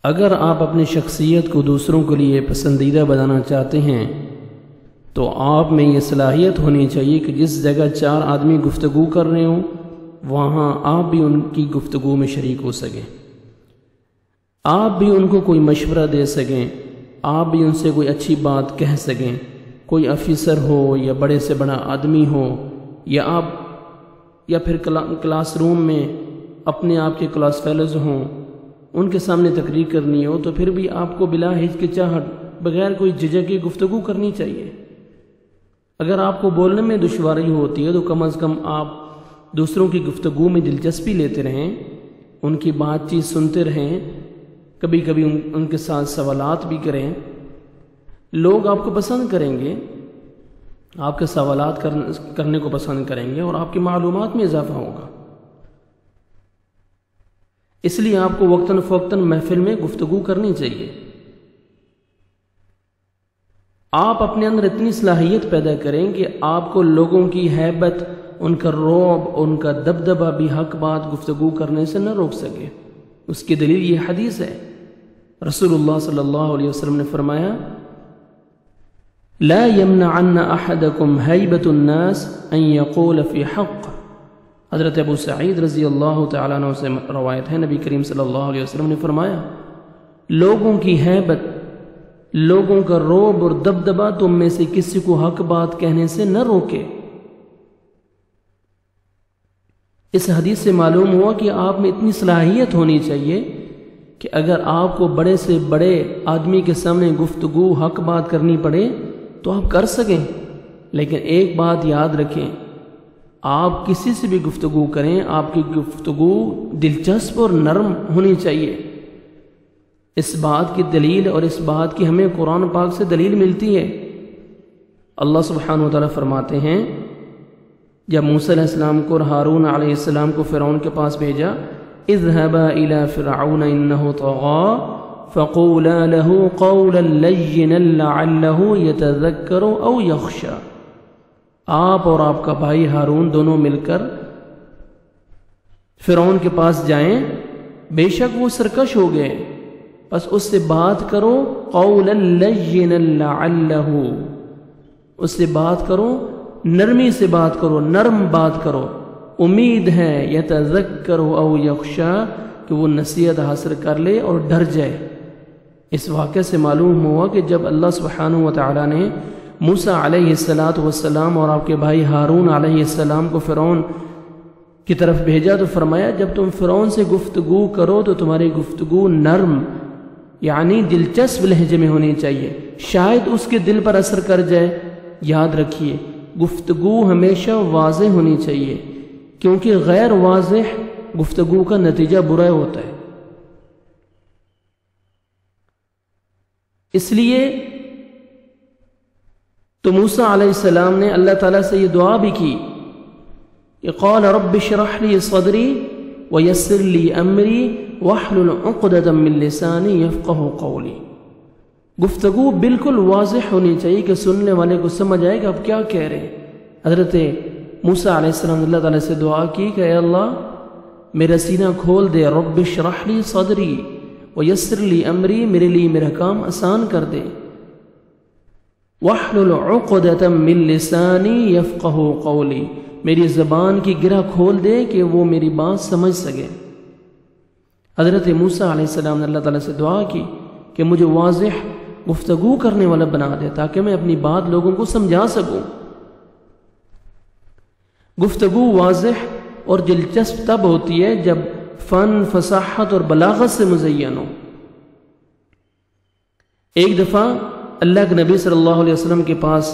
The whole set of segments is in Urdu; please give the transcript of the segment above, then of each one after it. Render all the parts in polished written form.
اگر آپ اپنی شخصیت کو دوسروں کے لیے پسندیدہ بنانا چاہتے ہیں تو آپ میں یہ صلاحیت ہونی چاہیے کہ جس جگہ 4 آدمی گفتگو کر رہے ہوں وہاں آپ بھی ان کی گفتگو میں شریک ہو سکیں، آپ بھی ان کو کوئی مشورہ دے سکیں، آپ بھی ان سے کوئی اچھی بات کہہ سکیں، کوئی آفیسر ہو یا بڑے سے بڑا آدمی ہو یا پھر کلاس روم میں اپنے آپ کے کلاس فیلوز ہوں، ان کے سامنے تقریر کرنی ہو تو پھر بھی آپ کو بلا ہچکچاہٹ بغیر کوئی جھجک کی گفتگو کرنی چاہیے۔ اگر آپ کو بولنے میں دشواری ہوتی ہے تو کم از کم آپ دوسروں کی گفتگو میں دلچسپی لیتے رہیں، ان کی بات چیت سنتے رہیں، کبھی کبھی ان کے ساتھ سوالات بھی کریں، لوگ آپ کو پسند کریں گے، آپ کے سوالات کرنے کو پسند کریں گے اور آپ کی معلومات میں اضافہ ہوگا۔ اس لیے آپ کو وقتاً فوقتاً محفل میں گفتگو کرنی چاہیے۔ آپ اپنے اندر اتنی صلاحیت پیدا کریں کہ آپ کو لوگوں کی ہیبت، ان کا رعب، ان کا دبدبہ بھی حق بات گفتگو کرنے سے نہ روک سکے۔ اس کی دلیل یہ حدیث ہے، رسول اللہ صلی اللہ علیہ وسلم نے فرمایا لا يمنعن احدكم هيبة الناس ان يقول في حق۔ حضرت ابو سعید رضی اللہ تعالیٰ عنہ سے روایت ہے، نبی کریم صلی اللہ علیہ وسلم نے فرمایا لوگوں کی ہیبت، لوگوں کا رعب اور دبدبہ تم میں سے کسی کو حق بات کہنے سے نہ روکے۔ اس حدیث سے معلوم ہوا کہ آپ میں اتنی صلاحیت ہونی چاہیے کہ اگر آپ کو بڑے سے بڑے آدمی کے سامنے گفتگو حق بات کرنی پڑے تو آپ کر سکیں، لیکن ایک بات یاد رکھیں، آپ کسی سے بھی گفتگو کریں، آپ کی گفتگو دلچسپ اور نرم ہونی چاہیے۔ اس بات کی دلیل اور اس بات کی ہمیں قرآن پاک سے دلیل ملتی ہے۔ اللہ سبحانہ وتعالی فرماتے ہیں جب موسیٰ علیہ السلام کو اور ہارون علیہ السلام کو فرعون کے پاس بھیجا، اذهبا الى فرعون انه طغى فقولا له قولا لينا لعله يتذكر او يخشى۔ آپ اور آپ کا بھائی ہارون دونوں مل کر فرعون کے پاس جائیں، بے شک وہ سرکش ہو گئے، بس اس سے بات کرو قولا لینا لعلہ، اس سے بات کرو، نرمی سے بات کرو، نرم بات کرو، امید ہے یتذکر او یخشی کہ وہ نصیحت حاصل کر لے اور ڈر جائے۔ اس واقعے سے معلوم ہوا کہ جب اللہ سبحانہ وتعالی نے موسیٰ علیہ السلام اور آپ کے بھائی ہارون علیہ السلام کو فرعون کی طرف بھیجا تو فرمایا جب تم فرعون سے گفتگو کرو تو تمہاری گفتگو نرم یعنی دلچسپ لہجے میں ہونی چاہیے، شاید اس کے دل پر اثر کر جائے۔ یاد رکھیے گفتگو ہمیشہ واضح ہونی چاہیے، کیونکہ غیر واضح گفتگو کا نتیجہ برا ہوتا ہے۔ اس لیے تو موسیٰ علیہ السلام نے اللہ تعالیٰ سے یہ دعا بھی کی کہ قال رب اشرح لی صدری ویسر لی امری واحلل عقدۃ من لسانی یفقہوا قولی۔ گفتگو بالکل واضح ہونی چاہیے کہ سننے والے کو سمجھ آئے کہ آپ کیا کہہ رہے ہیں۔ حضرت موسیٰ علیہ السلام نے اللہ تعالیٰ سے دعا کی کہ اے اللہ میرا سینہ کھول دے، رب اشرح لی صدری ویسر لی امری، میرے لیے میرا کام آسان کر دے، واحلل عقدۃ من لسانی یفقہوا قولی، میری زبان کی گرہ کھول دے کہ وہ میری بات سمجھ سکے۔ حضرت موسیٰ علیہ السلام نے اللہ تعالیٰ سے دعا کی کہ مجھے واضح گفتگو کرنے والا بنا دے تاکہ میں اپنی بات لوگوں کو سمجھا سکوں۔ گفتگو واضح اور دلچسپ تب ہوتی ہے جب فن، فصاحت اور بلاغت سے مزین ہو۔ ایک دفعہ اللہ کے نبی صلی اللہ علیہ وسلم کے پاس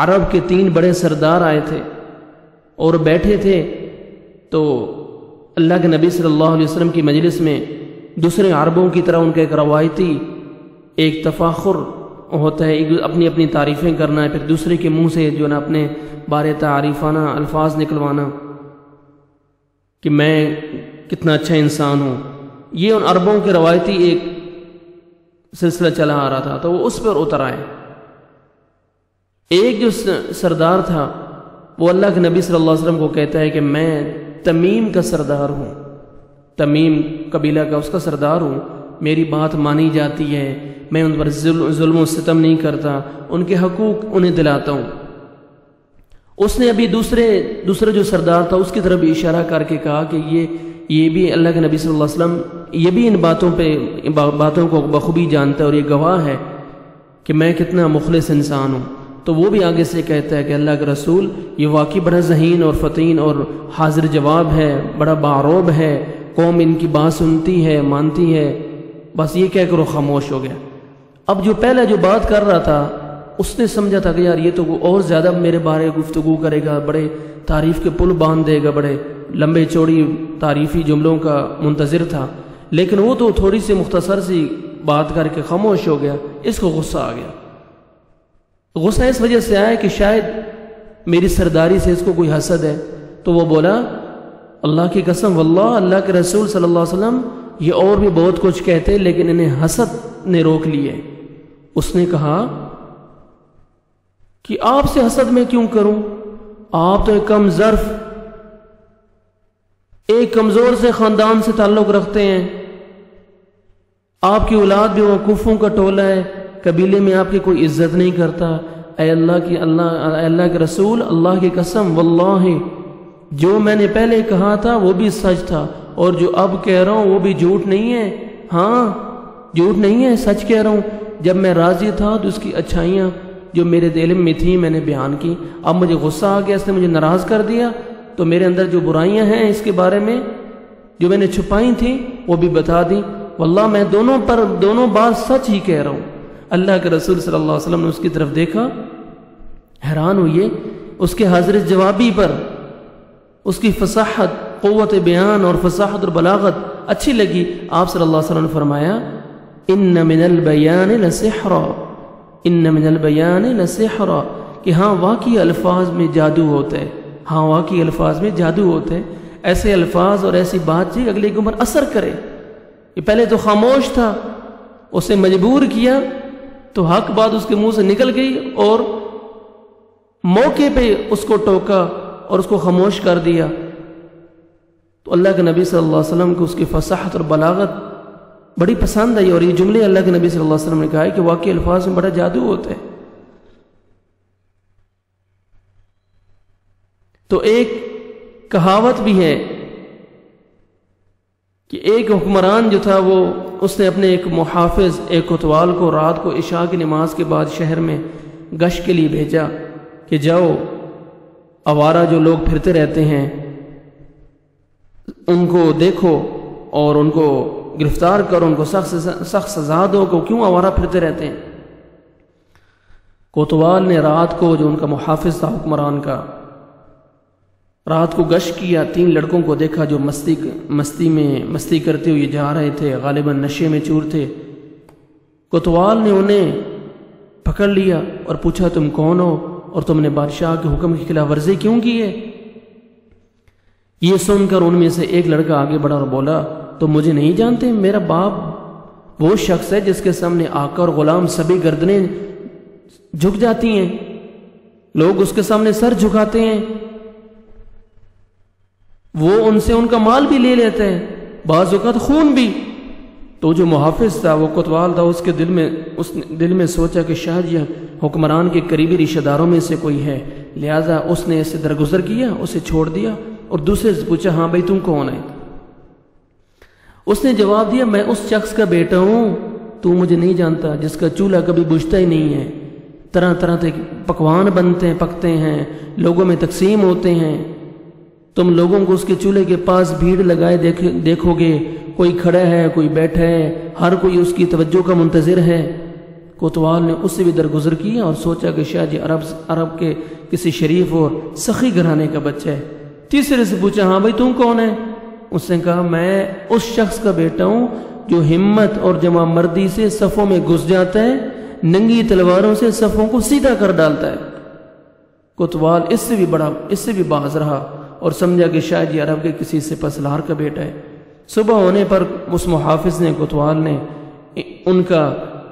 عرب کے 3 بڑے سردار آئے تھے اور بیٹھے تھے، تو اللہ کے نبی صلی اللہ علیہ وسلم کی مجلس میں دوسرے عربوں کی طرح ان کا ایک روایتی ایک تفاخر ہوتا ہے، اپنی اپنی تعریفیں کرنا ہے، پھر دوسرے کے منہ سے جو نا اپنے بارے تعریفانہ الفاظ نکلوانا کہ میں کتنا اچھا انسان ہوں۔ یہ ان عربوں کے روایتی ایک سلسلہ چلا آ رہا تھا، تو وہ اس پر اتر آئے۔ ایک جو سردار تھا وہ اللہ کے نبی صلی اللہ علیہ وسلم کو کہتا ہے کہ میں تمیم کا سردار ہوں، تمیم قبیلہ کا اس کا سردار ہوں، میری بات مانی جاتی ہے، میں ان پر ظلم و ستم نہیں کرتا، ان کے حقوق انہیں دلاتا ہوں۔ اس نے ابھی دوسرا جو سردار تھا اس کی طرف بھی اشارہ کر کے کہا کہ یہ بھی اللہ کے نبی صلی اللہ علیہ وسلم یہ بھی ان باتوں کو بخوبی جانتا ہے اور یہ گواہ ہے کہ میں کتنا مخلص انسان ہوں۔ تو وہ بھی آگے سے کہتا ہے کہ اللہ کے رسول یہ واقعی بڑا ذہین اور فتین اور حاضر جواب ہے، بڑا باروب ہے، قوم ان کی بات سنتی ہے، مانتی ہے۔ بس یہ کہہ کر وہ خاموش ہو گیا۔ اب جو پہلا جو بات کر رہا تھا اس نے سمجھا تھا کہ یار یہ تو اور زیادہ میرے بارے گفتگو کرے گا، بڑے تعریف کے پل باندھ دے گا، بڑے لمبے چوڑی تعریفی جملوں کا منتظر تھا، لیکن وہ تو تھوڑی سی مختصر سی بات کر کے خاموش ہو گیا۔ اس کو غصہ آ گیا۔ غصہ اس وجہ سے آیا کہ شاید میری سرداری سے اس کو کوئی حسد ہے، تو وہ بولا اللہ کی قسم واللہ اللہ کے رسول صلی اللہ علیہ وسلم یہ اور بھی بہت کچھ کہتے لیکن انہیں حسد نے روک لیے۔ اس نے کہا کہ آپ سے حسد میں کیوں کروں، آپ تو ایک کم ظرف ایک کمزور سے خاندان سے تعلق رکھتے ہیں، آپ کی اولاد بھی وقوفوں کا ٹولہ ہے، قبیلے میں آپ کی کوئی عزت نہیں کرتا۔ اے اللہ کے رسول اللہ کی قسم واللہ جو میں نے پہلے کہا تھا وہ بھی سچ تھا اور جو اب کہہ رہا ہوں وہ بھی جھوٹ نہیں ہے، ہاں جھوٹ نہیں ہے، سچ کہہ رہا ہوں۔ جب میں راضی تھا تو اس کی اچھائیاں جو میرے علم میں تھیں میں نے بیان کی، اب مجھے غصہ آ گیا، اس نے مجھے ناراض کر دیا، تو میرے اندر جو برائیاں ہیں اس کے بارے میں جو میں نے چھپائی تھیں وہ بھی بتا دی۔ واللہ میں دونوں بات سچ ہی کہہ رہا ہوں۔ اللہ کے رسول صلی اللہ علیہ وسلم نے اس کی طرف دیکھا، حیران ہوئے اس کے حاضر جوابی پر، اس کی فصاحت، قوت بیان اور فصاحت اور بلاغت اچھی لگی۔ آپ صلی اللہ علیہ وسلم نے فرمایا ان من البیان لسحرا، ان من البیان لسحرا، کہ ہاں واقعی الفاظ میں جادو ہوتا ہے، ہاں واقعی الفاظ میں جادو ہوتے ہیں۔ ایسے الفاظ اور ایسی بات چیز اگلے کے اوپر اثر کرے۔ یہ پہلے تو خاموش تھا، اسے مجبور کیا تو حق بات اس کے منہ سے نکل گئی اور موقع پہ اس کو ٹوکا اور اس کو خاموش کر دیا۔ تو اللہ کے نبی صلی اللہ علیہ وسلم کو اس کی فصاحت اور بلاغت بڑی پسند آئی، اور یہ جملے اللہ کے نبی صلی اللہ علیہ وسلم نے کہا ہے کہ واقعی الفاظ میں بڑا جادو ہوتا ہے۔ تو ایک کہاوت بھی ہے کہ ایک حکمران جو تھا وہ اس نے اپنے ایک محافظ ایک کوتوال کو رات کو عشاء کی نماز کے بعد شہر میں گشت کے لیے بھیجا کہ جاؤ آوارہ جو لوگ پھرتے رہتے ہیں ان کو دیکھو اور ان کو گرفتار کرو، ان کو سخت سزا دو کہ کیوں آوارہ پھرتے رہتے ہیں۔ کوتوال نے رات کو، جو ان کا محافظ تھا حکمران کا، رات کو گشت کیا، 3 لڑکوں کو دیکھا جو مستی کرتے ہوئے جا رہے تھے، غالباً نشے میں چور تھے۔ کوتوال نے انہیں پکڑ لیا اور پوچھا تم کون ہو اور تم نے بادشاہ کے حکم کی خلاف ورزی کیوں کی ہے؟ یہ سن کر ان میں سے ایک لڑکا آگے بڑھا اور بولا تم مجھے نہیں جانتے، میرا باپ وہ شخص ہے جس کے سامنے آقا اور غلام سبھی گردنیں جھک جاتی ہیں، لوگ اس کے سامنے سر جھکاتے ہیں، وہ ان سے ان کا مال بھی لے لیتے ہیں، بعض اوقات خون بھی۔ تو جو محافظ تھا وہ کوتوال تھا، اس نے دل میں سوچا کہ شاید یہ حکمران کے قریبی رشتہ داروں میں سے کوئی ہے، لہذا اس نے اسے درگزر کیا، اسے چھوڑ دیا اور دوسرے سے پوچھا ہاں بھائی تم کون ہے؟ اس نے جواب دیا میں اس شخص کا بیٹا ہوں، تو مجھے نہیں جانتا، جس کا چولہا کبھی بجھتا ہی نہیں ہے، طرح طرح کے پکوان پکتے ہیں، لوگوں میں تقسیم ہوتے ہیں، تم لوگوں کو اس کے چولہے کے پاس بھیڑ لگائے دیکھو گے، کوئی کھڑا ہے کوئی بیٹھا ہے، ہر کوئی اس کی توجہ کا منتظر ہے۔ کوتوال نے اس سے بھی درگزر کیا اور سوچا کہ شاید یہ عرب کے کسی شریف اور سخی گھرانے کا بچہ ہے۔ تیسرے سے پوچھا ہاں بھائی تم کون ہے؟ اس نے کہا میں اس شخص کا بیٹا ہوں جو ہمت اور جمع مردی سے صفوں میں گھس جاتا ہے، ننگی تلواروں سے صفوں کو سیدھا کر ڈالتا ہے۔ کوتوال اس سے بھی باز رہا اور سمجھا کہ شاید یہ عرب کے کسی سپہ سالار کا بیٹا ہے۔ صبح ہونے پر اس محافظ نے، کوتوال نے ان کا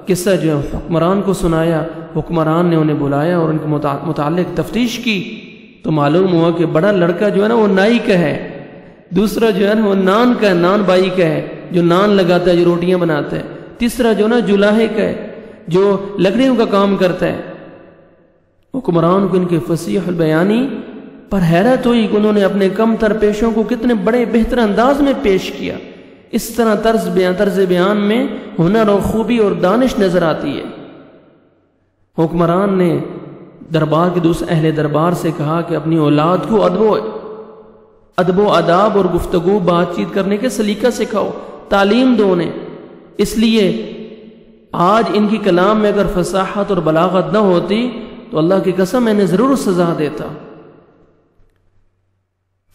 قصہ جو حکمران کو سنایا، حکمران نے انہیں بلایا اور ان کے متعلق تفتیش کی تو معلوم ہوا کہ بڑا لڑکا جو ہے نا وہ نائی کا ہے، دوسرا جو ہے نا وہ نان کا ہے، نان بائی کا ہے جو نان لگاتا ہے، جو روٹیاں بناتا ہے. تیسرا جو نا جولاہے کا ہے جو لکڑیوں کا کام کرتا ہے. حکمران کو ان کے فصیح البیانی پر حیرت ہوئی کہ انہوں نے اپنے کم تر پیشوں کو کتنے بڑے بہتر انداز میں پیش کیا. اس طرح طرز بیان میں ہنر اور خوبی اور دانش نظر آتی ہے. حکمران نے دربار کے دوسرے اہل دربار سے کہا کہ اپنی اولاد کو ادب و آداب اور گفتگو بات چیت کرنے کے سلیقہ سکھاؤ، تعلیم دو انہیں. اس لیے آج ان کی کلام میں اگر فصاحت اور بلاغت نہ ہوتی تو اللہ کی قسم میں نے ضرور سزا دیتا.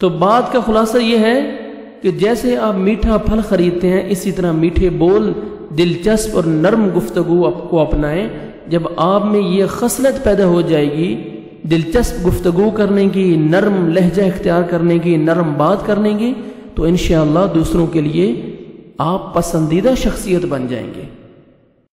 تو بات کا خلاصہ یہ ہے کہ جیسے آپ میٹھا پھل خریدتے ہیں اسی طرح میٹھے بول، دلچسپ اور نرم گفتگو کو اپنائیں. جب آپ میں یہ خصلت پیدا ہو جائے گی دلچسپ گفتگو کرنے کی، نرم لہجہ اختیار کرنے کی، نرم بات کرنے کی، تو انشاءاللہ دوسروں کے لیے آپ پسندیدہ شخصیت بن جائیں گے.